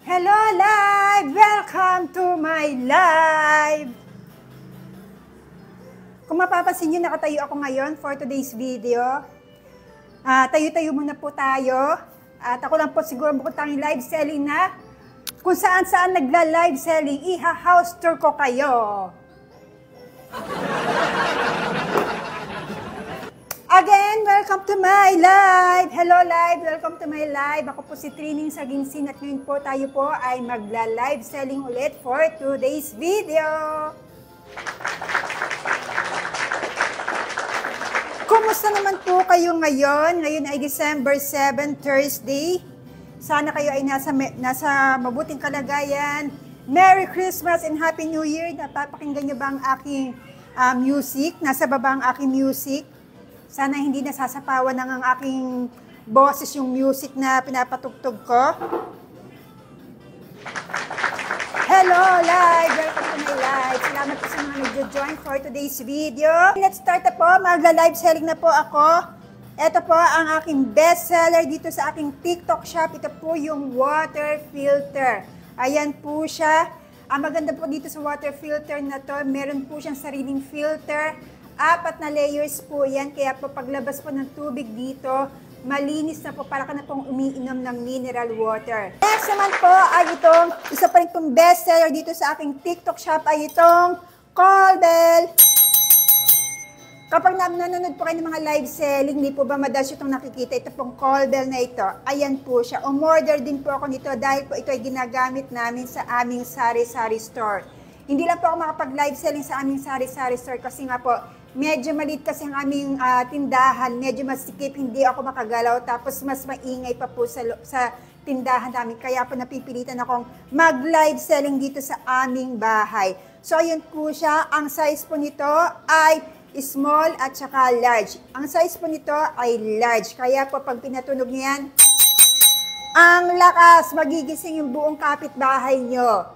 Hello live! Welcome to my live! Kung mapapansin nyo, nakatayo ako ngayon for today's video. Tayo-tayo muna po tayo. At ako lang po siguro bukod tanging live selling na kung saan-saan nagla-live selling, iha-house tour ko kayo. Again, welcome to my live! Hello live! Welcome to my live! Ako po si Trining Saginsin at ngayon po tayo po ay magla-live selling ulit for today's video. Kumusta naman po kayo ngayon? Ngayon ay December 7, Thursday. Sana kayo ay nasa mabuting kalagayan. Merry Christmas and Happy New Year! Napapakinggan niyo ba ang aking music? Nasa baba ang aking music. Sana hindi nasasapawan ng ang aking boses yung music na pinapatugtog ko. Hello live! Welcome to my live. Salamat po sa mga nag-join for today's video. Let's start na po. Magla-live selling na po ako. Ito po ang aking best seller dito sa aking TikTok shop. Ito po yung water filter. Ayan po siya. Ang maganda po dito sa water filter na to, meron po siyang sariling filter. 4 na layers po yan, kaya po paglabas po ng tubig dito, malinis na po, para ka na pong umiinom ng mineral water. Next naman po ay itong, isa pa rin pong best seller dito sa aking TikTok shop ay itong Colbel. Kapag nanonood po kayo ng mga live selling, hindi po ba madalas itong nakikita, ito pong Colbel na ito. Ayan po siya. Umorder din po ako nito dahil po ito ay ginagamit namin sa aming sari-sari store. Hindi lang po ako makapag-live selling sa aming sari-sari store kasi nga po, medyo maliit kasi ang aming tindahan, medyo masikip, hindi ako makagalaw, tapos mas maingay pa po sa tindahan namin. Kaya po napipilitan akong mag-live selling dito sa aming bahay. So ayun po siya, ang size po nito ay small at saka large. Ang size po nito ay large, kaya po pag pinatunog niyo yan, ang lakas, magigising yung buong kapitbahay nyo.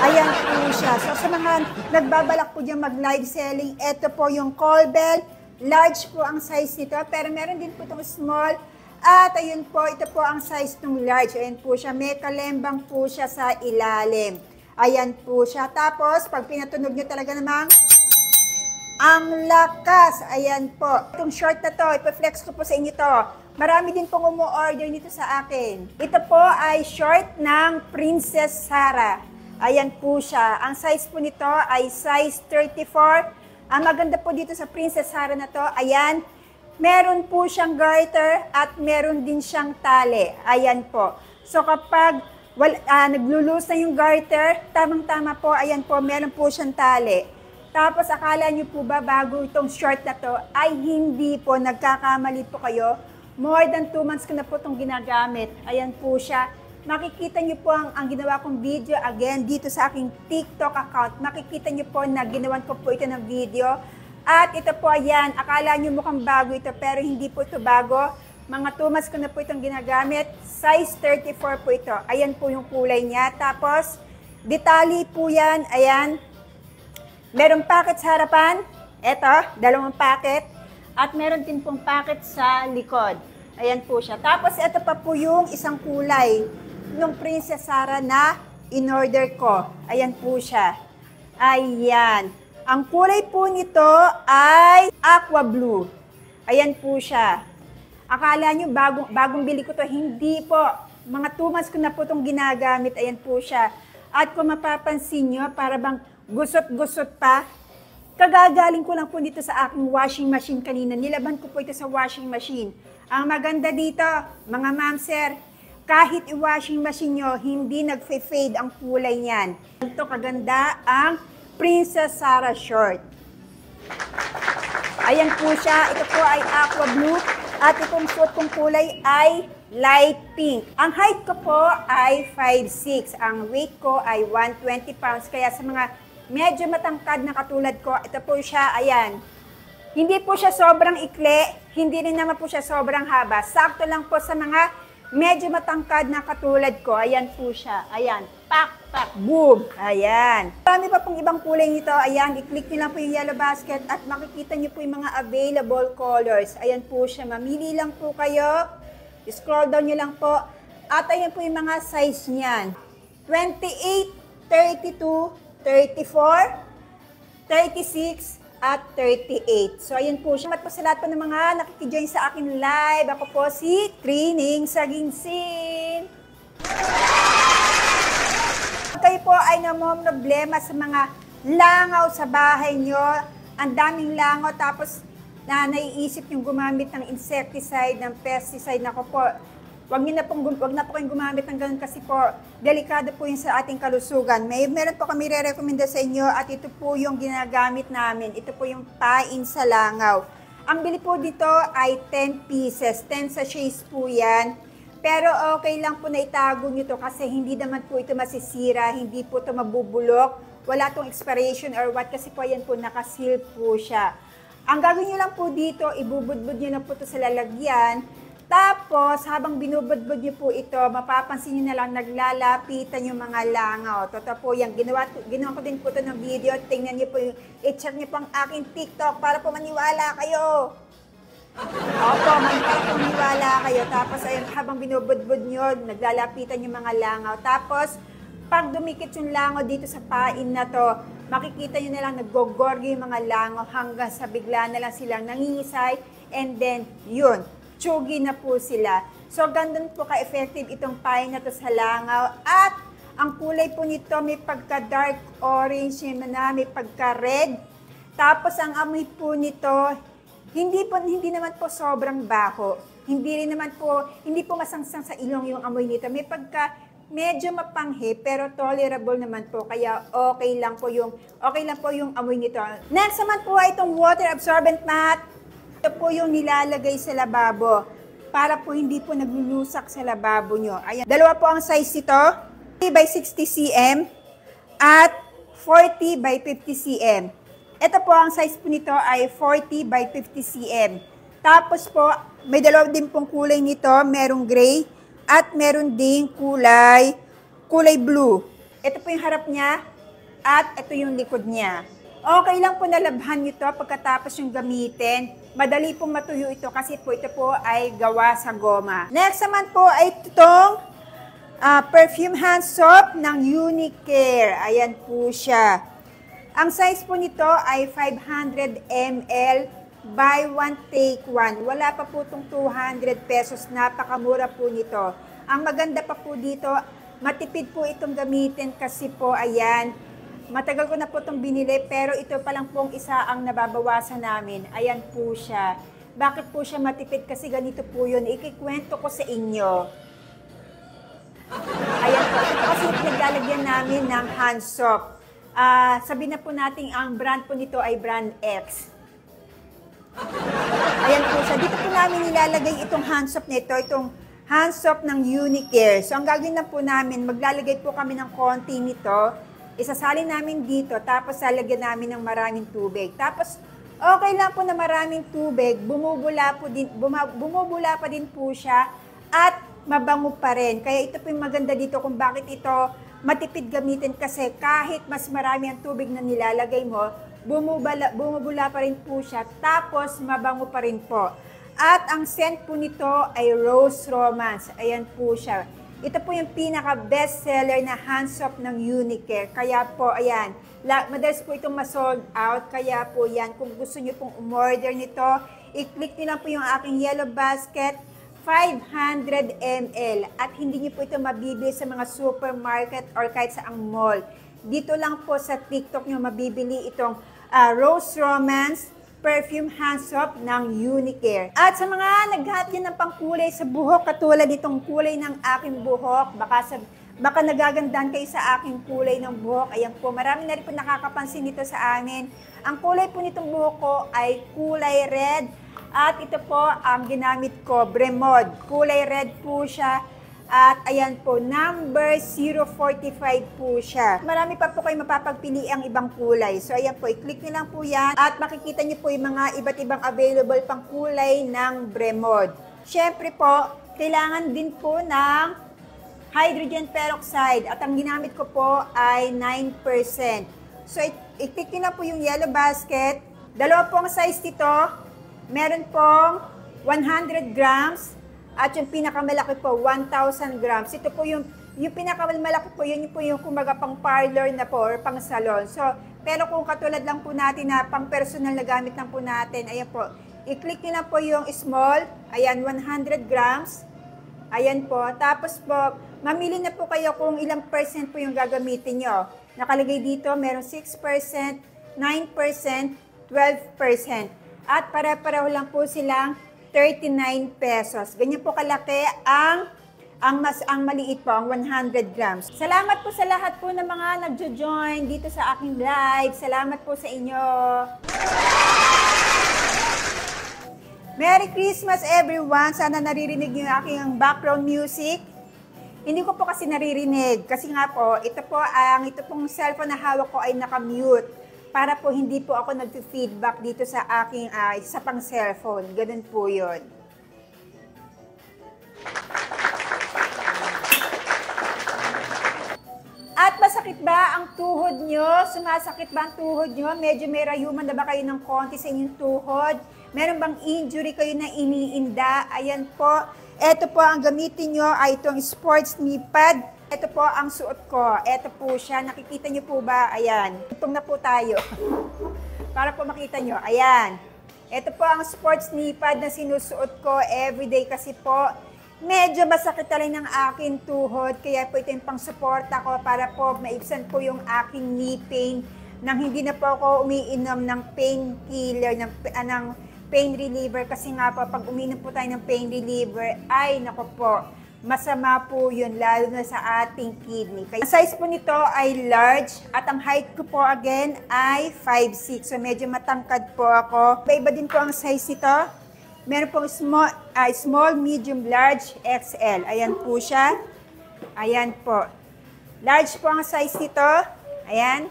Ayan po siya. So sa mga nagbabalak po dyan mag-live selling, ito po yung Colbel. Large po ang size nito, pero meron din po itong small. At ayun po, ito po ang size ng large. Ayan po siya, may kalembang po siya sa ilalim. Ayan po siya. Tapos, pag pinatunog nyo talaga namang, ang lakas. Ayan po. Itong short na to, ipaflex ko po sa inyo to. Marami din pong umu-order nito sa akin. Ito po ay short ng Princess Sarah. Ayan po siya. Ang size po nito ay size 34. Ang maganda po dito sa Princess Sarah na to, ayan, meron po siyang garter at meron din siyang tali. Ayan po. So kapag naglulus na yung garter, tamang-tama po, ayan po, meron po siyang tali. Tapos akala nyo po ba bago itong short na to, ay hindi po, nagkakamali po kayo. More than 2 months ko na po itong ginagamit. Ayan po siya. Makikita nyo po ang ginawa kong video again dito sa aking TikTok account. Makikita nyo po na ginawan ko po ito ng video. At ito po, ayan, akala nyo mukhang bago ito pero hindi po ito bago. Mga 2 months ko na po itong ginagamit. Size 34 po ito. Ayan po yung kulay niya. Tapos, detalye po yan. Ayan. Merong packet sa harapan. Ito, 2 packet. At meron din pong packet sa likod. Ayan po siya. Tapos ito pa po yung isang kulay ng Princess Sarah na in-order ko. Ayan po siya. Ayan. Ang kulay po nito ay aqua blue. Ayan po siya. Akala nyo bagong bili ko to. Hindi po. Mga 2 months ko na po itong ginagamit. Ayan po siya. At kung mapapansin nyo, para bang gusot-gusot pa. Kagagaling ko lang po dito sa aking washing machine kanina. Nilaban ko po ito sa washing machine. Ang maganda dito, mga ma'am sir, kahit i-washing machine nyo, hindi nag-fade ang kulay niyan. Ito kaganda ang Princess Sarah short. Ayan po siya. Ito po ay aqua blue. At itong suot kong kulay ay light pink. Ang height ko po ay 5'6". Ang weight ko ay 120 pounds. Kaya sa mga medyo matangkad na katulad ko, ito po siya, ayan. Hindi po siya sobrang ikli, hindi rin naman po siya sobrang haba. Sakto lang po sa mga medyo matangkad na katulad ko. Ayan po siya, ayan. Pak, pak, boom! Ayan. Marami pa pong ibang kulay nito. Ayan, i-click nyo lang po yung yellow basket at makikita nyo po yung mga available colors. Ayan po siya, mamili lang po kayo. Scroll down nyo lang po. At ayan po yung mga size niyan. 28, 32, 34, 36, at 38. So, ayan po. Salamat po sa lahat po ng mga nakikijoin sa akin live. Ako po si Trining Saginsin. Kayo po ay namomroblema sa mga langaw sa bahay nyo. Ang daming langaw tapos na naiisip yung gumamit ng insecticide, ng pesticide. Nako po, wag na po kayong gumamit ng ganun kasi po, delikado po yun sa ating kalusugan. Meron po kami re-recommenda sa inyo at ito po yung ginagamit namin. Ito po yung pain sa langaw. Ang bili po dito ay 10 pieces, 10 sachets po yan. Pero okay lang po na itago nyo to kasi hindi naman po ito masisira, hindi po ito mabubulok, wala tong expiration or what kasi po yan po nakaseal po siya. Ang gagawin nyo lang po dito, ibubudbud nyo na po ito sa lalagyan. Tapos, habang binubudbud nyo po ito, mapapansin nyo na lang naglalapitan yung mga langaw. Totoo po yan. Ginawa ko din po ito ng video. Tingnan nyo po, i-check nyo po ang aking TikTok para po maniwala kayo. Opo, maniwala kayo. Tapos, ayun, habang binubudbud nyo, naglalapitan yung mga langaw. Tapos, pag dumikit yung langaw dito sa pain na to, makikita nyo na lang nag-gogorgo yung mga langaw hanggang sa bigla na lang silang nangingisay. And then, yun. Tsugi na po sila. So, ganun po ka-effective itong pain na to sa langaw. At, ang kulay po nito may pagka-dark orange na, may pagka-red. Tapos, ang amoy po nito, hindi naman po sobrang baho. Hindi po masangsang sa ilong yung amoy nito. May medyo mapanghi, pero tolerable naman po. Kaya okay lang po yung amoy nito. Next naman po ay itong water absorbent mat. Ito po yung nilalagay sa lababo para po hindi po naglulusak sa lababo nyo. Ayan. Dalawa po ang size nito, 30 by 60 cm at 40 by 50 cm. Ito po ang size po nito ay 40 by 50 cm. Tapos po, may dalawa din pong kulay nito, merong gray at meron ding kulay blue. Ito po yung harap niya at ito yung likod niya. Okay lang po nalabhan nyo ito pagkatapos yung gamitin. Madali pong matuyo ito kasi po ito po ay gawa sa goma. Next naman po ay itong perfume hand soap ng Unicare. Ayan po siya. Ang size po nito ay 500 ml buy one take one. Wala pa po itong 200 pesos. Napakamura po nito. Ang maganda pa po dito, matipid po itong gamitin kasi po ayan, matagal ko na po itong binili, pero ito pa lang pong isa ang nababawasan namin. Ayan po siya. Bakit po siya matipid? Kasi ganito po yun. Ikikwento ko sa inyo. Ayan po. Ito kasi naglalagyan namin ng hand soap. Sabihin na po natin, ang brand po nito ay brand X. Ayan po siya. Dito po namin nilalagay itong hand soap nito, itong hand soap ng Unicare. So, ang gagawin na po namin, maglalagay po kami ng konti nito. Isasalin namin dito, tapos lalagyan namin ng maraming tubig. Tapos, okay lang po na maraming tubig, bumubula pa din po siya, at mabango pa rin. Kaya ito po yung maganda dito kung bakit ito matipid gamitin kasi kahit mas marami ang tubig na nilalagay mo, bumubula pa rin po siya, tapos mabango pa rin po. At ang scent po nito ay Rose Romance. Ayan po siya. Ito po yung pinaka-best seller na hand soap ng Unicare. Kaya po, ayan, madalas po itong ma-sold out. Kaya po yan, kung gusto nyo pong umorder nito, i-click nyo lang po yung aking yellow basket, 500 ml. At hindi nyo po ito mabibili sa mga supermarket or kahit sa ang mall. Dito lang po sa TikTok nyo mabibili itong Rose Romance perfume hand soap ng Unicare. At sa mga naghahat din ng pangkulay sa buhok, katulad itong kulay ng aking buhok, baka nagagandahan kayo sa aking kulay ng buhok. Ayan po, marami na rin po nakakapansin nito sa amin. Ang kulay po nitong buhok ko ay kulay red. At ito po ang ginamit ko, Bremod. Kulay red po siya. At ayan po, number 045 po siya. Marami pa po kayo mapapagpili ang ibang kulay. So ayan po, i-click nyo lang po yan. At makikita nyo po yung mga iba't ibang available pang kulay ng Bremod. Siyempre po, kailangan din po ng hydrogen peroxide. At ang ginamit ko po ay 9%. So i-click nyo lang po yung yellow basket. Dalawa pong size dito. Meron pong 100 grams At yung pinakamalaki po, 1,000 grams. Ito po yung pinakamalaki po, yun po yung kumaga pang parlor na po or pang salon. So, pero kung katulad lang po natin na pang personal na gamit lang po natin, ayan po, i-click nyo lang po yung small, ayan, 100 grams. Ayan po. Tapos po, mamili na po kayo kung ilang percent po yung gagamitin nyo. Nakalagay dito, meron 6%, 9%, 12%. At pare-pareho lang po silang 39 pesos. Ganyan po kalaki ang maliit po, ang 100 grams. Salamat po sa lahat po ng mga nagjo-join dito sa aking live. Salamat po sa inyo. Merry Christmas everyone! Sana naririnig niyo yung aking background music. Hindi ko po kasi naririnig. Kasi nga po, ito pong cellphone na hawak ko ay naka-mute. Para po hindi po ako nag-feedback dito sa aking isa pang cellphone. Ganun po yun. At masakit ba ang tuhod nyo? Sumasakit ba ang tuhod nyo? Medyo may rayuman na ba kayo ng konti sa inyong tuhod? Meron bang injury kayo na iniinda? Ayan po. Ito po ang gamitin nyo ay itong sports knee pad. Ito po ang suot ko. Ito po siya. Nakikita nyo po ba? Ayan. Itong na po tayo. Para po makita nyo. Ayan. Ito po ang sports knee pad na sinusuot ko everyday kasi po medyo masakit talaga ng aking tuhod. Kaya po ito yung pang-suporta ko para po maibsan po yung aking knee pain nang hindi na po ako umiinom ng painkiller, ng pain reliever. Kasi nga po, pag uminom po tayo ng pain reliever, ay nako po, masama po yun, lalo na sa ating kidney. Kaya, ang size po nito ay large at ang height ko po again ay 5'6". So medyo matangkad po ako. Iba din po ang size nito. Meron pong small, medium, large, XL. Ayan po siya. Ayan po. Large po ang size nito. Ayan.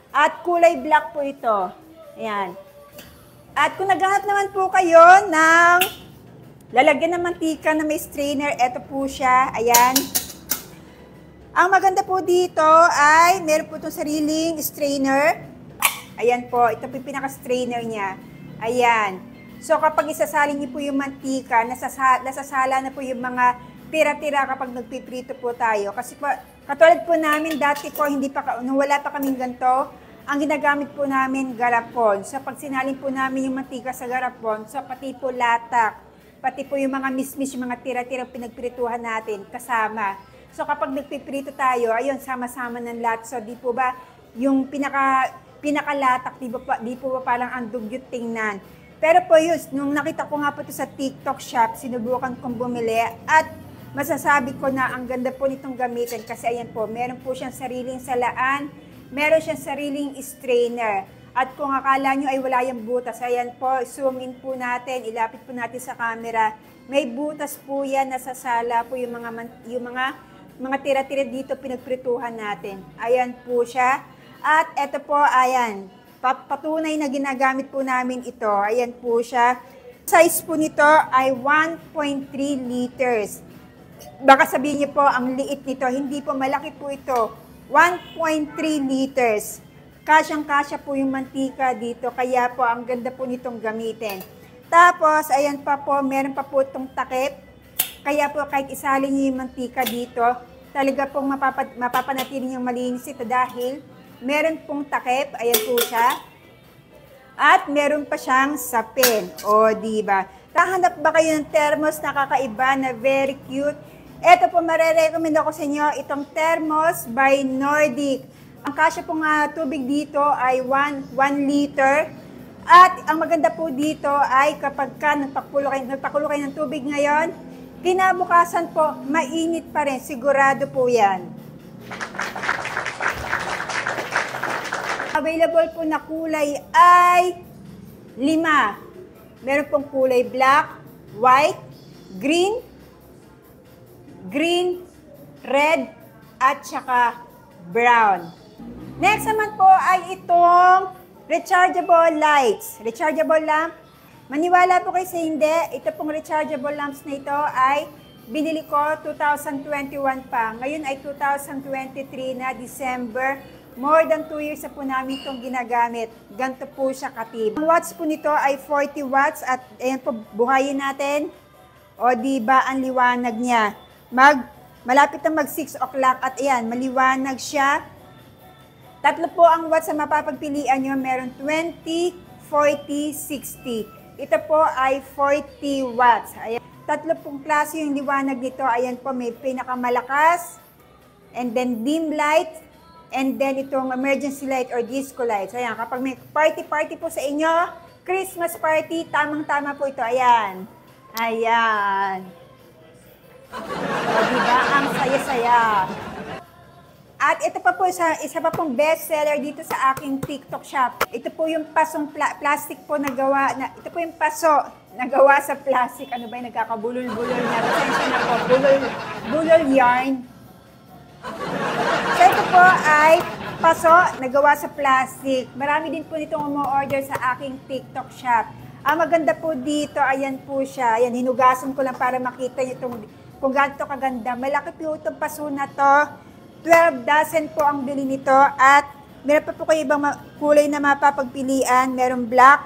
At kulay black po ito. Ayan. At kung naghahanap naman po kayo ng lalagyan ng mantika na may strainer, eto po siya. Ayan. Ang maganda po dito ay meron po itong sariling strainer. Ayan po. Ito po yung pinaka-strainer niya. Ayan. So kapag isasalin niyo po yung mantika, nasasala na po yung mga tira-tira kapag nagpiprito po tayo. Kasi po, katulad po namin dati po, nung wala pa kaming ganito, ang ginagamit po namin garapon. So pag sinalin po namin yung mantika sa garapon, so pati po latak, pati po yung mga mismis, yung mga tira-tira pinagprituhan natin kasama. So kapag nagpiprito tayo, ayun, sama-sama ng lahat. So di po ba, yung pinakalatak, di po ba parang ang dugyot tingnan. Pero po yun, nung nakita ko nga po ito sa TikTok shop, sinubukan kong bumili at masasabi ko na ang ganda po nitong gamitin kasi ayan po, meron po siyang sariling salaan, meron siyang sariling strainer. At kung akala nyo ay wala yung butas, ayan po, zoom in po natin, ilapit po natin sa camera. May butas po yan, nasasala po yung mga tira-tira dito pinagprituhan natin. Ayan po siya. At eto po, ayan, patunay na ginagamit po namin ito. Ayan po siya. Size po nito ay 1.3 liters. Baka sabihin niyo po, ang liit nito. Hindi po, malaki po ito. 1.3 liters. Kasyang-kasya po yung mantika dito. Kaya po, ang ganda po nitong gamitin. Tapos, ayan pa po, meron pa po itong takip. Kaya po, kahit isalin niyo yung mantika dito, talaga pong mapapanatili niyang malinis ito dahil meron pong takip. Ayan po siya. At meron pa siyang sapin. O, diba? Kahanap ba kayo ng thermos na kakaiba na very cute? Ito po, marirecommend ako sa inyo, itong thermos by Nordic. Ang kasya pong tubig dito ay 1 liter. At ang maganda po dito ay kapag nagpakulo kayo ng tubig ngayon, kinabukasan po, mainit pa rin. Sigurado po yan. Available po na kulay ay 5. Meron pong kulay black, white, green, red, at saka brown. Next naman po ay itong rechargeable lights. Rechargeable lamp. Maniwala po kayo sa hindi, ito pong rechargeable lamps na ito ay binili ko 2021 pa. Ngayon ay 2023 na December. More than 2 years na po namin itong ginagamit. Ganito po siya katib. Ang watts po nito ay 40 watts at ayan po, buhayin natin. O, di ba ang liwanag niya? Malapit na mag 6 o'clock at ayan, maliwanag siya. Tatlo po ang watts na mapapagpilian nyo. Meron 20, 40, 60. Ito po ay 40 watts. Ayan. Tatlo pong klase yung liwanag nito. Ayan po, may pinakamalakas, and then dim light, and then itong emergency light or disco light. So, ayan, kapag may party po sa inyo, Christmas party, tamang-tama po ito. Ayan. Ayan. O, diba? Ang saya-saya. At ito pa po, isa pa pong bestseller dito sa aking TikTok shop. Ito po yung pasong plastic po na gawa, ito po yung paso na gawa sa plastic. Ano ba yung nagkakabulol-bulol na? Pasensya na po, bulol yarn. So ito po ay paso na gawa sa plastic. Marami din po nitong umu-order sa aking TikTok shop. Ang maganda po dito, ayan po siya. Ayan, hinugasan ko lang para makita nyo kung gaano kaganda. Malaki po itong paso na to. 12 dozen po ang bili nito at meron pa po kayo ibang kulay na mapapagpilian. Merong black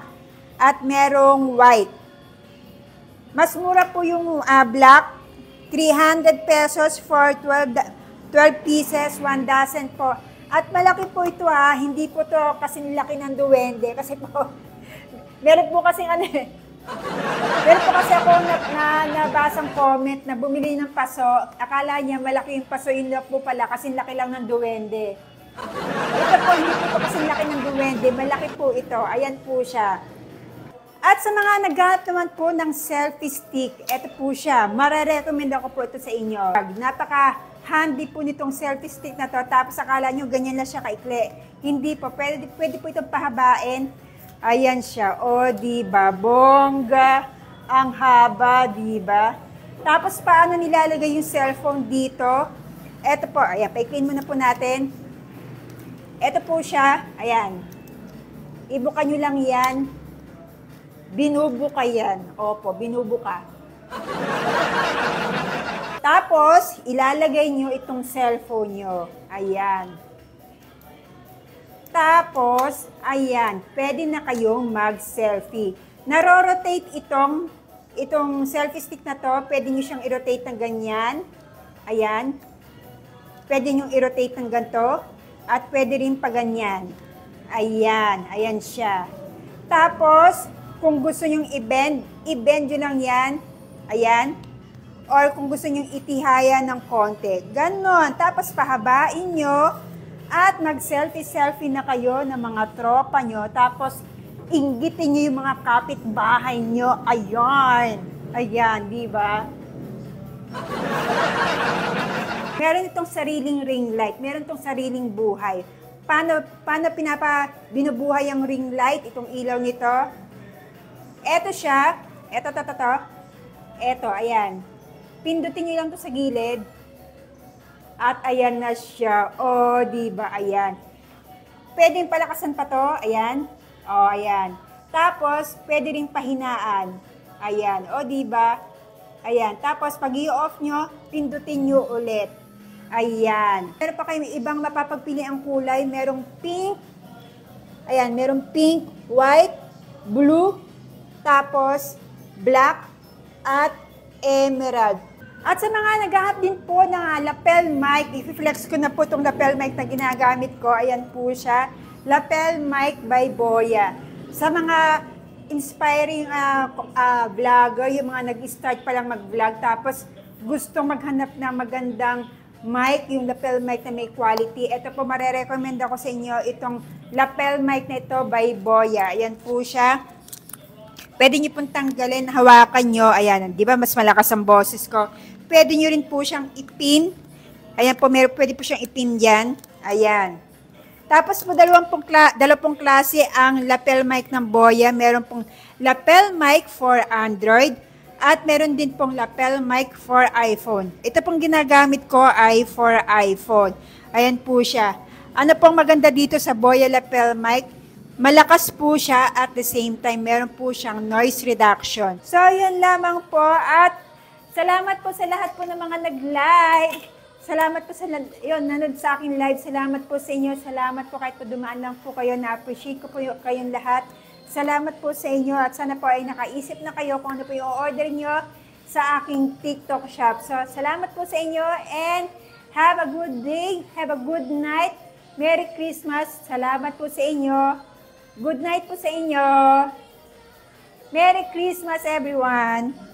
at merong white. Mas mura po yung black, 300 pesos for 12 pieces, 1 dozen po. At malaki po ito hindi po to kasing laki ng duwende kasi po, meron po kasi meron po kasi ako nabasang comment na bumili ng paso, akala niya malaki yung paso, yun lang po pala, kasing laki lang ng duwende. Ito po, hindi po kasing laki ng duwende, malaki po ito, ayan po siya. At sa mga naghahanap naman po ng selfie stick, ito po siya, mararecommend ako po ito sa inyo. Napaka-handy po nitong selfie stick na to, tapos akala nyo ganyan lang siya kaikli. Hindi po, pwede po itong pahabain. Ayan siya. O, diba? Bongga. Ang haba, diba? Tapos, paano nilalagay yung cellphone dito? Ito po. Ayan, pa-clean muna po natin. Ito po siya. Ayan. Ibuka nyo lang yan. Binubuka yan. Opo, binubuka. Tapos, ilalagay nyo itong cellphone nyo. Ayan. Tapos, ayan, pwede na kayong mag-selfie. Naro-rotate itong selfie stick na to, pwede nyo siyang i-rotate ng ganyan. Ayan. Pwede nyo i-rotate ng ganito. At pwede rin pa ganyan. Ayan, ayan siya. Tapos, kung gusto nyo i-bend nyo lang yan. Ayan. Or kung gusto nyo itihaya ng konti. Ganon. Tapos, pahabain nyo. At mag-selfie-selfie na kayo ng mga tropa nyo. Tapos, inggitin nyo yung mga kapitbahay nyo. Ayan. Ayan, di ba? Meron itong sariling ring light. Meron itong sariling buhay. Paano binubuhay ang ring light? Itong ilaw nito. Eto siya. Eto. Eto, ayan. Pindutin nyo lang to sa gilid. At ayan na siya. O, diba? Ayan. Pwedeng palakasan pa to. Ayan. O, ayan. Tapos, pwede rin pahinaan. Ayan. O, diba? Ayan. Tapos, pag i-off nyo, pindutin nyo ulit. Ayan. Meron pa kayo ibang mapapagpili ang kulay. Merong pink. Ayan. Merong pink, white, blue, tapos black, at emerald. At sa mga naghahanap din po ng lapel mic, i-flex ko na po itong lapel mic na ginagamit ko. Ayan po siya. Lapel mic by Boya. Sa mga inspiring vlogger, yung mga nag-start pa lang mag-vlog, tapos gustong maghanap ng magandang mic, yung lapel mic na may quality. Ito po, marerecommend ako sa inyo itong lapel mic na ito by Boya. Ayan po siya. Pwede nyo pong tanggalin, hawakan nyo. Ayan, di ba mas malakas ang boses ko. Pwede nyo rin po siyang ipin. Ayan po, pwede po siyang ipin dyan. Ayan. Tapos po, dalawang pong klase ang lapel mic ng Boya. Meron pong lapel mic for Android at meron din pong lapel mic for iPhone. Ito pong ginagamit ko ay for iPhone. Ayan po siya. Ano pong maganda dito sa Boya lapel mic? Malakas po siya at the same time, meron po siyang noise reduction. So, yun lamang po at salamat po sa lahat po ng mga nag-like. Salamat po sa nanood sa aking live. Salamat po sa inyo. Salamat po kahit po dumaan lang po kayo. Na-appreciate ko po kayong lahat. Salamat po sa inyo at sana po ay nakaisip na kayo kung ano po yung order nyo sa aking TikTok shop. So, salamat po sa inyo and have a good day, have a good night. Merry Christmas. Salamat po sa inyo. Good night po sa inyo. Merry Christmas, everyone.